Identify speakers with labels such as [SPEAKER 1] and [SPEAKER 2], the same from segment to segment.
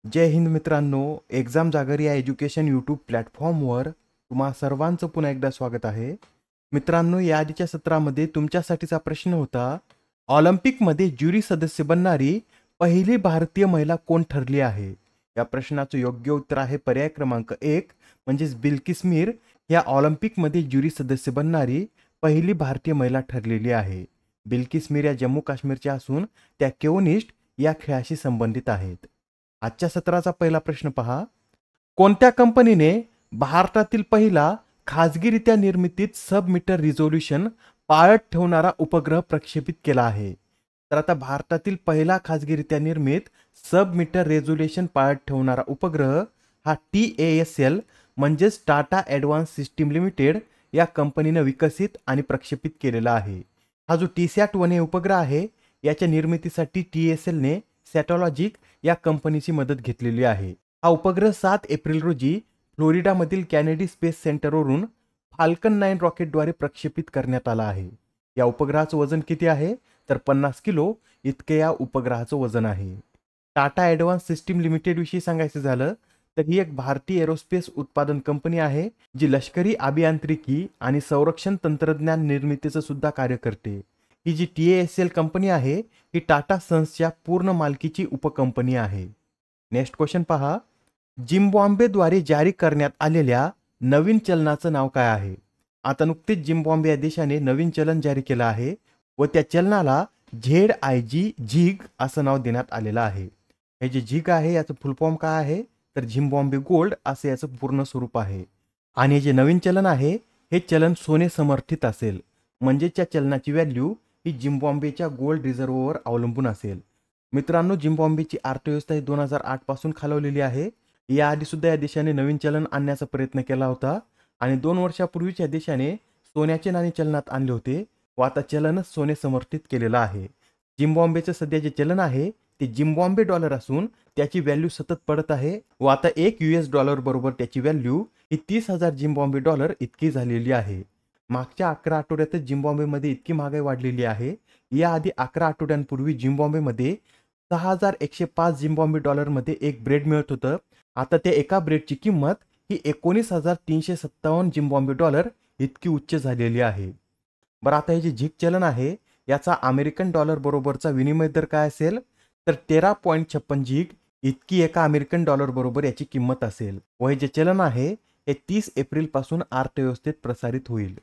[SPEAKER 1] जय हिंद मित्रांनो, एक्झाम जागर या एज्युकेशन यूट्यूब प्लॅटफॉर्मवर तुम्हा सर्वांचं पुन्हा एकदा स्वागत आहे. मित्रांनो, या आधीच्या सत्रामध्ये तुमच्यासाठीचा प्रश्न होता, ऑलिम्पिकमध्ये ज्युरी सदस्य बनणारी पहिली भारतीय महिला कोण ठरली आहे? या प्रश्नाचं योग्य उत्तर आहे पर्याय क्रमांक 1 म्हणजेच बिल्किस मीर या ऑलिम्पिकमध्ये ज्युरी सदस्य बनणारी पहिली भारतीय महिला ठरलेली आहे. बिल्किस मीर या जम्मू काश्मीरच्या असून त्या केओनिस्ट या खेळाशी संबंधित आहेत. आजच्या सत्राचा पहिला प्रश्न पहा. कोणत्या कंपनीने भारतातील पहिला खाजगीरित्या निर्मितीत सबमीटर रिझोल्यूशन पाळत ठेवणारा उपग्रह प्रक्षेपित केला आहे? तर आता भारतातील पहिला खाजगीरित्या निर्मित सबमीटर रेझोल्युशन पाळत ठेवणारा उपग्रह हा TASL म्हणजेच टाटा ॲडव्हान्स सिस्टीम लिमिटेड या कंपनीने विकसित आणि प्रक्षेपित केलेला आहे. हा जो TSAT-1 हे उपग्रह आहे याच्या निर्मितीसाठी TSLने सॅटॉलॉजिक या कंपनीची मदत घेतलेली आहे. हा उपग्रह 7 एप्रिल रोजी फ्लोरिडामधील कॅनेडी स्पेस सेंटरवरून फाल्कन 9 रॉकेटद्वारे प्रक्षेपित करण्यात आला आहे. या उपग्रहाचं वजन किती आहे? तर 50 किलो इतके या उपग्रहाचं वजन आहे. टाटा ॲडव्हान्स सिस्टीम लिमिटेड विषयी सांगायचं झालं तर ही एक भारतीय एरोस्पेस उत्पादन कंपनी आहे जी लष्करी अभियांत्रिकी आणि संरक्षण तंत्रज्ञान निर्मितीचं सुद्धा कार्य करते. ही जी TASL कंपनी आहे ही टाटा सन्सच्या पूर्ण मालकीची उपकंपनी आहे. नेक्स्ट क्वेश्चन पहा. झिम्बाब्वेद्वारे जारी करण्यात आलेल्या नवीन चलनाचं नाव काय आहे? आता नुकतेच झिम्बाब्वे या देशाने नवीन चलन जारी केलं आहे व त्या चलनाला ZIG झिग असं नाव देण्यात आलेलं आहे. हे जे झिग आहे याचं फुल फॉर्म काय आहे? तर झिम्बाब्वे गोल्ड असं याचं पूर्ण स्वरूप आहे. आणि हे जे नवीन चलन आहे हे चलन सोने समर्थित असेल म्हणजे त्या चलनाची व्हॅल्यू ही झिम्बाब्वेच्या गोल्ड रिझर्व्हवर अवलंबून असेल. मित्रांनो, झिम्बाब्वेची अर्थव्यवस्था ही 2008 पासून खालवलेली आहे. याआधी सुद्धा या देशाने नवीन चलन आणण्याचा प्रयत्न केला होता आणि 2 वर्षापूर्वीच या देशाने सोन्याचे नाणे चलनात आणले होते व आता चलनच सोने समर्थित केलेलं आहे. झिम्बाब्वेचं सध्या जे चलन आहे ते झिम्बाब्वे डॉलर असून त्याची व्हॅल्यू सतत पडत आहे व आता $1 बरोबर त्याची व्हॅल्यू ही 30,000 झिम्बाब्वे डॉलर इतकी झालेली आहे. मागच्या 11 आठवड्यातच झिम्बाब्वेमध्ये इतकी महागाई वाढलेली आहे. याआधी 11 आठवड्यांपूर्वी झिम्बाब्वेमध्ये 6,105 झिम्बाब्वे डॉलरमध्ये एक ब्रेड मिळत होतं. आता त्या एका ब्रेडची किंमत ही 19,357 झिम्बाब्वे डॉलर इतकी उच्च झालेली आहे. बरं, आता हे जे झिग चलन आहे याचा अमेरिकन डॉलर बरोबरचा विनिमय दर काय असेल? तर 13.56 झिग इतकी एका अमेरिकन डॉलर बरोबर याची किंमत असेल व हे जे चलन आहे हे 30 एप्रिल पासून अर्थव्यवस्थेत प्रसारित होईल.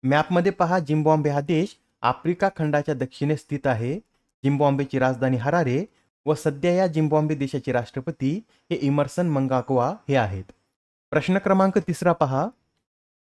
[SPEAKER 1] मॅपमध्ये पहा, झिम्बाब्वे हा देश आफ्रिका खंडाच्या दक्षिणेस स्थित आहे. झिम्बाब्वेची राजधानी हरारे व सध्या या झिम्बाब्वे देशाचे राष्ट्रपती हे इमर्सन मंगाग्वा हे आहेत. प्रश्न क्रमांक 3 पहा.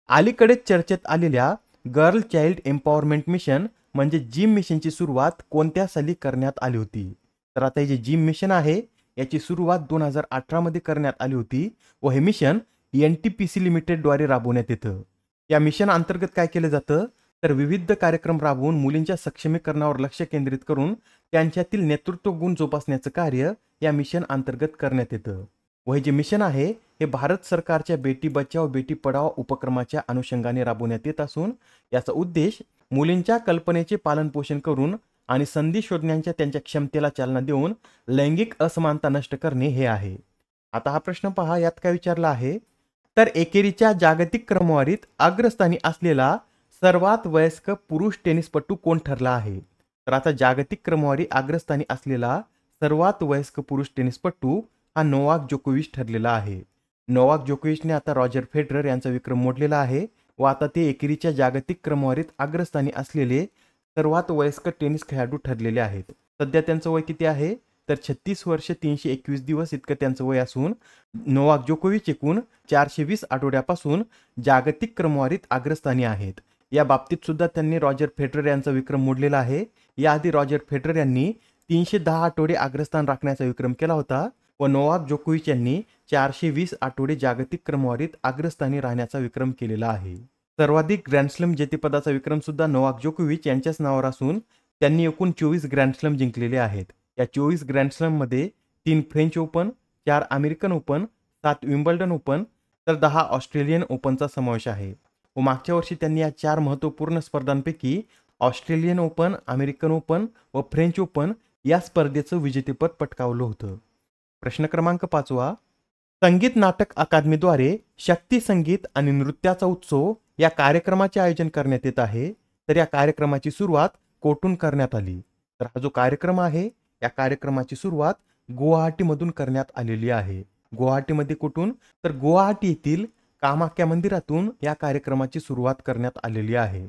[SPEAKER 1] अलीकडेच चर्चेत आलेल्या गर्ल चाइल्ड एम्पॉवरमेंट मिशन म्हणजे जिम मिशनची सुरुवात कोणत्या साली करण्यात आली होती? तर आता हे जे जिम मिशन आहे याची सुरुवात 2018 मध्ये करण्यात आली होती व हे मिशन NTPC लिमिटेडद्वारे राबवण्यात येतं. या मिशन अंतर्गत काय केलं जातं? तर विविध कार्यक्रम राबवून मुलींच्या सक्षमीकरणावर लक्ष केंद्रित करून त्यांच्यातील नेतृत्व गुण जोपासण्याचं कार्य या मिशन अंतर्गत करण्यात येतं व हे जे मिशन आहे हे भारत सरकारच्या बेटी बचाओ बेटी पढाओ उपक्रमाच्या अनुषंगाने राबवण्यात येत असून याचा उद्देश मुलींच्या कल्पनेचे पालनपोषण करून आणि संधी शोधण्याच्या त्यांच्या क्षमतेला चालना देऊन लैंगिक असमानता नष्ट करणे हे आहे. आता हा प्रश्न पहा, यात काय विचारला आहे? तर एकेरीच्या जागतिक क्रमवारीत अग्रस्थानी असलेला सर्वात वयस्क पुरुष टेनिसपटू कोण ठरला आहे? तर आता जागतिक क्रमवारी अग्रस्थानी असलेला सर्वात वयस्क पुरुष टेनिसपटू हा नोवाक जोकोविच ठरलेला आहे. नोवाक जोकोविचने आता रॉजर फेडरर यांचा विक्रम मोडलेला आहे व आता ते एकेरीच्या जागतिक क्रमवारीत अग्रस्थानी असलेले सर्वात वयस्क टेनिस खेळाडू ठरलेले आहेत. सध्या त्यांचं वय किती आहे? तर 36 वर्ष 321 दिवस इतकं त्यांचं वय असून नोवाक जोकोविच एकूण 420 आठवड्यापासून जागतिक क्रमवारीत अग्रस्थानी आहेत. या बाबतीत सुद्धा त्यांनी रॉजर फेडरर यांचा विक्रम मोडलेला आहे. याआधी रॉजर फेडरर यांनी 310 आठवडे अग्रस्थान राखण्याचा विक्रम केला होता व नोवाक जोकोविच यांनी 420 आठवडे जागतिक क्रमवारीत अग्रस्थानी राहण्याचा विक्रम केलेला आहे. सर्वाधिक ग्रँडस्लॅम जेतेपदाचा विक्रम सुद्धा नोवाक जोकोविच यांच्याच नावावर असून त्यांनी एकूण 24 ग्रँडस्लॅम जिंकलेले आहेत. या 24 ग्रँडस्लॅममध्ये 3 French open, 4 American open, 7 Wimbledon open तर 10 ऑस्ट्रेलियन ओपनचा समावेश आहे व मागच्या वर्षी त्यांनी या 4 महत्त्वपूर्ण स्पर्धांपैकी ऑस्ट्रेलियन ओपन, अमेरिकन ओपन व फ्रेंच ओपन या स्पर्धेचं विजेतेपद पटकावलं होतं. प्रश्न क्रमांक 5. संगीत नाटक अकादमीद्वारे शक्ती संगीत आणि नृत्याचा उत्सव या कार्यक्रमाचे आयोजन करण्यात येत आहे. तर या कार्यक्रमाची सुरुवात कोठून करण्यात आली? तर हा जो कार्यक्रम आहे, या कार्यक्रमाची सुरुवात गुवाहाटीमधून करण्यात आलेली आहे. गुवाहाटीमध्ये कुठून? तर गुवाहाटी येथील कामाख्या मंदिरातून या कार्यक्रमाची सुरुवात करण्यात आलेली आहे.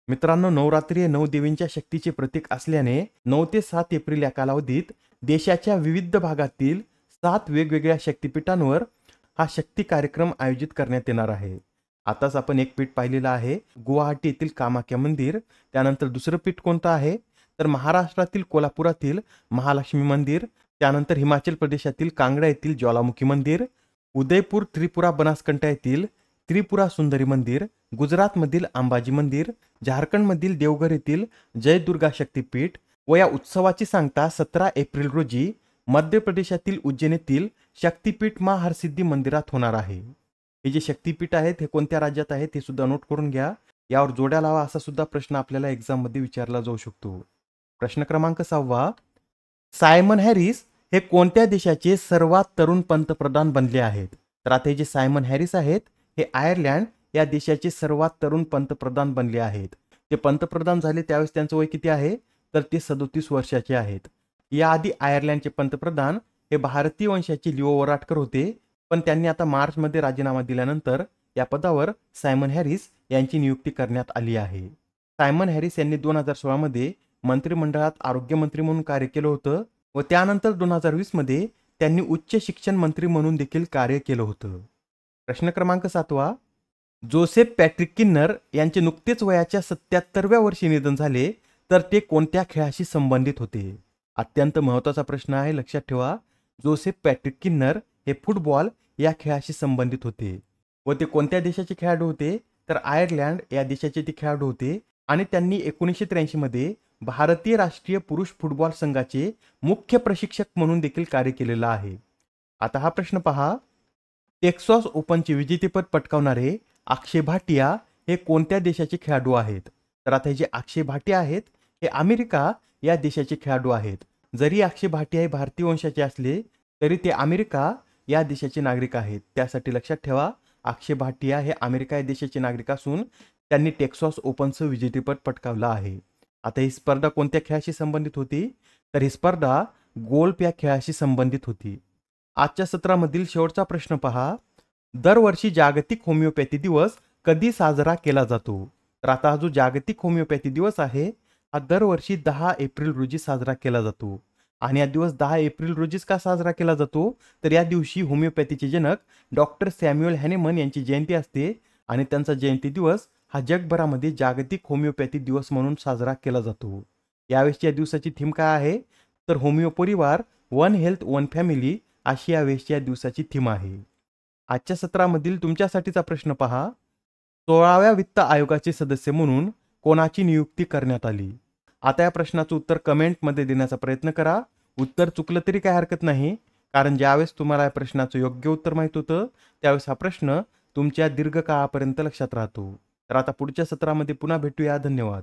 [SPEAKER 1] मित्रांनो, नवरात्री हे 9 देवींच्या शक्तीचे प्रतीक असल्याने 9 ते 7 एप्रिल या कालावधीत देशाच्या विविध भागातील 7 वेगवेगळ्या शक्तिपीठांवर हा शक्ती कार्यक्रम आयोजित करण्यात येणार आहे. आताच आपण एक पीठ पाहिलेलं आहे, गुवाहाटी येथील कामाख्या मंदिर. त्यानंतर दुसरं पीठ कोणतं आहे? तर महाराष्ट्रातील कोल्हापुरातील महालक्ष्मी मंदिर. त्यानंतर हिमाचल प्रदेशातील कांगडा येथील ज्वालामुखी मंदिर. उदयपूर त्रिपुरा बनासकांठा येथील त्रिपुरा सुंदरी मंदिर. गुजरातमधील अंबाजी मंदिर. झारखंडमधील देवघर येथील जय दुर्गा शक्तीपीठ. व या उत्सवाची सांगता 17 एप्रिल रोजी मध्य प्रदेशातील उज्जैन येथील शक्तीपीठ मा हरसिद्धी मंदिरात होणार आहे. हे जे शक्तीपीठ आहेत हे कोणत्या राज्यात आहेत हे सुद्धा नोट करून घ्या. यावर जोड्या लावा असा सुद्धा प्रश्न आपल्याला एक्झाम मध्ये विचारला जाऊ शकतो. प्रश्न क्रमांक 6. सायमन हॅरिस हे कोणत्या देशाचे सर्वात तरुण पंतप्रधान बनले आहेत? तर आता हे जे सायमन हॅरिस आहेत हे आयर्लंड या देशाचे सर्वात तरुण पंतप्रधान बनले आहेत. ते पंतप्रधान झाले त्यावेळेस त्यांचं वय किती आहे? तर ते 37 वर्षाचे आहेत. याआधी आयर्लंडचे पंतप्रधान हे भारतीय वंशाचे लिओ वराडकर होते, पण त्यांनी आता मार्चमध्ये राजीनामा दिल्यानंतर या पदावर सायमन हॅरिस यांची नियुक्ती करण्यात आली आहे. सायमन हॅरिस यांनी 2016 मध्ये मंत्रिमंडळात आरोग्यमंत्री म्हणून कार्य केलं होतं व त्यानंतर 2020 मध्ये त्यांनी उच्च शिक्षण मंत्री म्हणून देखील कार्य केलं होतं. प्रश्न क्रमांक 7. जोसेफ पॅट्रिक किन्नर यांचे नुकतेच वयाच्या 77व्या वर्षी निधन झाले, तर ते कोणत्या खेळाशी संबंधित होते? अत्यंत महत्त्वाचा प्रश्न आहे, लक्षात ठेवा. जोसेफ पॅट्रिक किन्नर हे फुटबॉल या खेळाशी संबंधित होते व ते कोणत्या देशाचे खेळाडू होते? तर आयर्लंड या देशाचे ते खेळाडू होते आणि त्यांनी 1983 मध्ये भारतीय राष्ट्रीय पुरुष फुटबॉल संघाचे मुख्य प्रशिक्षक म्हणून देखील कार्य केलेलं आहे. आता हा प्रश्न पहा. टेक्सास ओपनचे विजेतेपद पटकावणारे अक्षय भाटिया हे कोणत्या देशाचे खेळाडू आहेत? तर आता हे जे अक्षय भाटिया आहेत हे अमेरिका या देशाचे खेळाडू आहेत. जरी अक्षय भाटिया हे भारतीय वंशाचे असले तरी ते अमेरिका या देशाचे नागरिक आहेत. त्यासाठी लक्षात ठेवा, अक्षय भाटिया हे अमेरिका या देशाचे नागरिक असून त्यांनी टेक्सास ओपनचं विजेतेपद पटकावलं आहे. आता ही स्पर्धा कोणत्या खेळाशी संबंधित होती? तर ही स्पर्धा गोल्फ या खेळाशी संबंधित होती. आजच्या सत्रामधील शेवटचा प्रश्न पहा. दरवर्षी जागतिक होमिओपॅथी दिवस कधी साजरा केला जातो? तर आता हा जो जागतिक होमिओपॅथी दिवस आहे हा दरवर्षी 10 एप्रिल रोजी साजरा केला जातो. आणि हा दिवस 10 एप्रिल रोजीच का साजरा केला जातो? तर या दिवशी होमिओपॅथीचे जनक डॉक्टर सॅम्युअल हॅनेमन यांची जयंती असते आणि त्यांचा जयंती दिवस हा जगभरामध्ये जागतिक होमिओपॅथी दिवस म्हणून साजरा केला जातो. यावेळेसची या दिवसाची थीम काय आहे? तर होमिओ परिवार, वन हेल्थ वन फॅमिली अशी यावेळेसची या दिवसाची थीम आहे. आजच्या सत्रामधील तुमच्यासाठीचा प्रश्न पहा. 16व्या वित्त आयोगाचे सदस्य म्हणून कोणाची नियुक्ती करण्यात आली? आता या प्रश्नाचं उत्तर कमेंटमध्ये देण्याचा प्रयत्न करा. उत्तर चुकलं तरी काही हरकत नाही, कारण ज्यावेळेस तुम्हाला या प्रश्नाचं योग्य उत्तर माहित होतं त्यावेळेस हा प्रश्न तुमच्या दीर्घकाळापर्यंत लक्षात राहतो. तर आता पुढच्या सत्रामध्ये पुन्हा भेटूया. धन्यवाद.